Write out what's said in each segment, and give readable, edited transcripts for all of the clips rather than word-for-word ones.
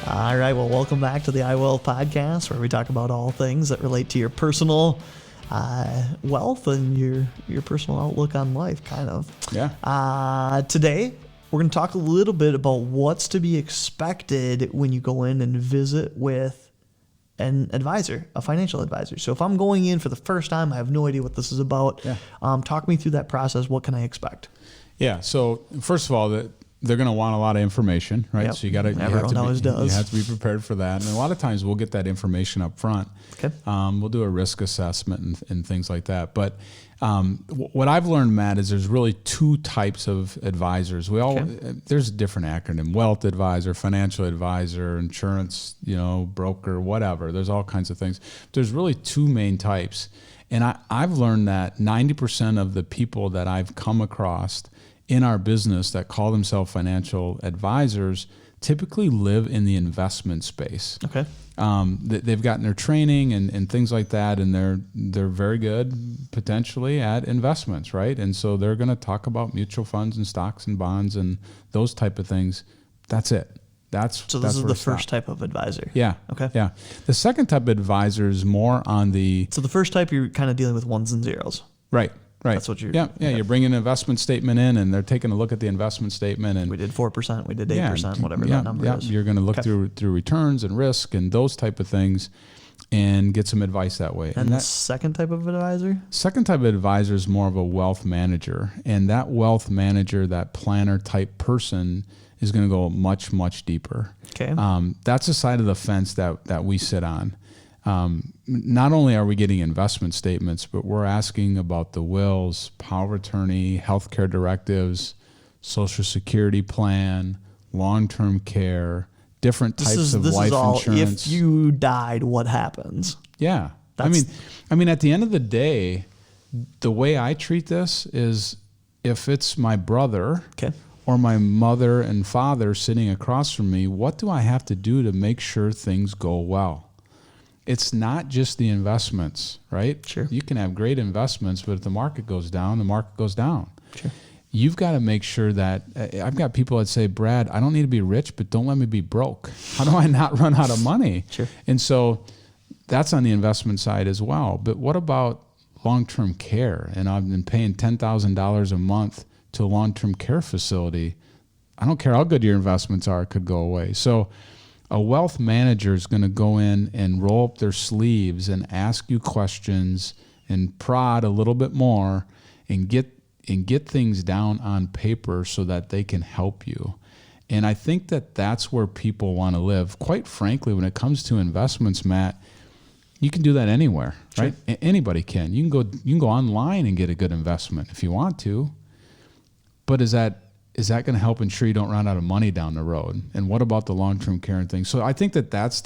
All right, well, welcome back to the iWealth podcast, where we talk about all things that relate to your personal wealth and your personal outlook on life, kind of. Yeah. Today, we're going to talk a little bit about what's to be expected when you go in and visit with an advisor, a financial advisor. So if I'm going in for the first time, I have no idea what this is about. Yeah. Talk me through that process. What can I expect? Yeah. So first of all, they're going to want a lot of information, right? Yep. So you have to be prepared for that. And a lot of times we'll get that information up front. Okay. We'll do a risk assessment and things like that. But what I've learned, Matt, is there's really two types of advisors. There's a different acronym: wealth advisor, financial advisor, insurance, broker, whatever. There's all kinds of things. There's really two main types. And I've learned that 90% of the people that I've come across in our business that call themselves financial advisors typically live in the investment space. Okay. They've gotten their training and things like that, and they're very good potentially at investments, right? And so they're going to talk about mutual funds and stocks and bonds and those type of things. That's it. So this is the first type of advisor. Yeah. Okay. Yeah. The second type of advisor is more on the... So the first type, you're kind of dealing with ones and zeros. Right. That's what you're... Yeah. You're bringing an investment statement in, and they're taking a look at the investment statement. And we did 4%, we did 8%, whatever that number is. You're going to look through returns and risk and those type of things and get some advice that way. And the second type of advisor? Second type of advisor is more of a wealth manager. And that wealth manager, that planner type person, is going to go much, much deeper. Okay. That's the side of the fence that we sit on. Not only are we getting investment statements, but we're asking about the wills, power of attorney, healthcare directives, social security plan, long-term care, different types of life insurance. If you died, what happens? Yeah. I mean, at the end of the day, the way I treat this is if it's my brother or my mother and father sitting across from me, what do I have to do to make sure things go well? It's not just the investments, right? Sure. You can have great investments, but if the market goes down, the market goes down. Sure. You've got to make sure that I've got people that say, Brad, I don't need to be rich, but don't let me be broke. How do I not run out of money? Sure. And so that's on the investment side as well. But what about long-term care? And I've been paying $10,000 a month to a long-term care facility. I don't care how good your investments are, it could go away. So a wealth manager is going to go in and roll up their sleeves and ask you questions and prod a little bit more and get things down on paper so that they can help you. And I think that's where people want to live. Quite frankly, when it comes to investments, Matt, you can do that anywhere, right? Sure. Anybody can. You can go online and get a good investment if you want to. But is that going to help ensure you don't run out of money down the road? And what about the long-term care and things? So I think that's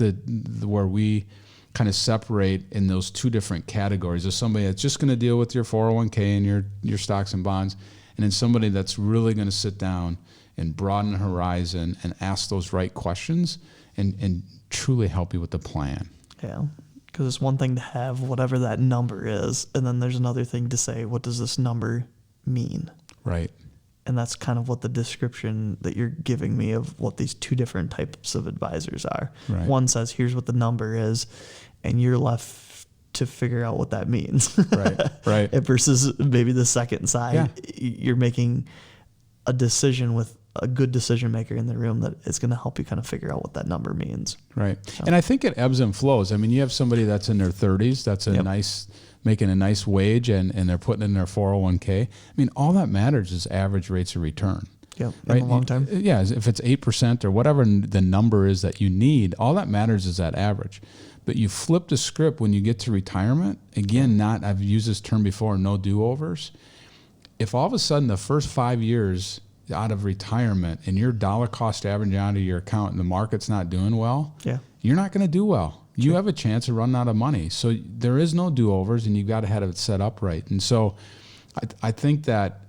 where we kind of separate in those two different categories. There's somebody that's just going to deal with your 401k and your stocks and bonds, and then somebody that's really going to sit down and broaden the horizon and ask those right questions and truly help you with the plan. Yeah, because it's one thing to have whatever that number is, and then there's another thing to say, what does this number mean? Right. And that's kind of what the description that you're giving me of what these two different types of advisors are. Right. One says, here's what the number is, and you're left to figure out what that means. Right. Versus maybe the second side, you're making a decision with a good decision maker in the room that is going to help you kind of figure out what that number means. Right. So. And I think it ebbs and flows. I mean, you have somebody that's in their 30s, that's making a nice wage and they're putting in their 401k. I mean, all that matters is average rates of return. Yeah, right? In the long term. Yeah, if it's 8% or whatever the number is that you need, all that matters is that average. But you flip the script when you get to retirement. Again, I've used this term before, no do-overs. If all of a sudden the first 5 years out of retirement and your dollar cost average out of your account and the market's not doing well, you're not going to do well. You have a chance of running out of money. So there is no do-overs, and you've got to have it set up right. And so I think that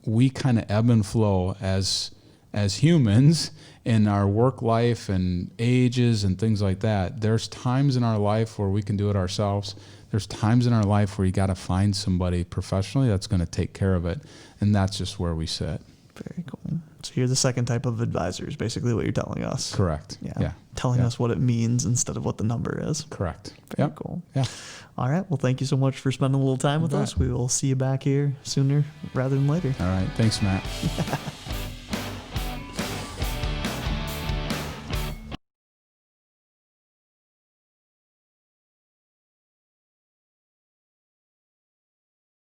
we kind of ebb and flow as humans in our work life and ages and things like that. There's times in our life where we can do it ourselves. There's times in our life where you got to find somebody professionally that's going to take care of it. And that's just where we sit. Very cool. So you're the second type of advisor is basically what you're telling us. Correct. Yeah. Telling us what it means instead of what the number is. Correct. Very cool. Yeah. All right. Well, thank you so much for spending a little time with us. We will see you back here sooner rather than later. All right. Thanks, Matt.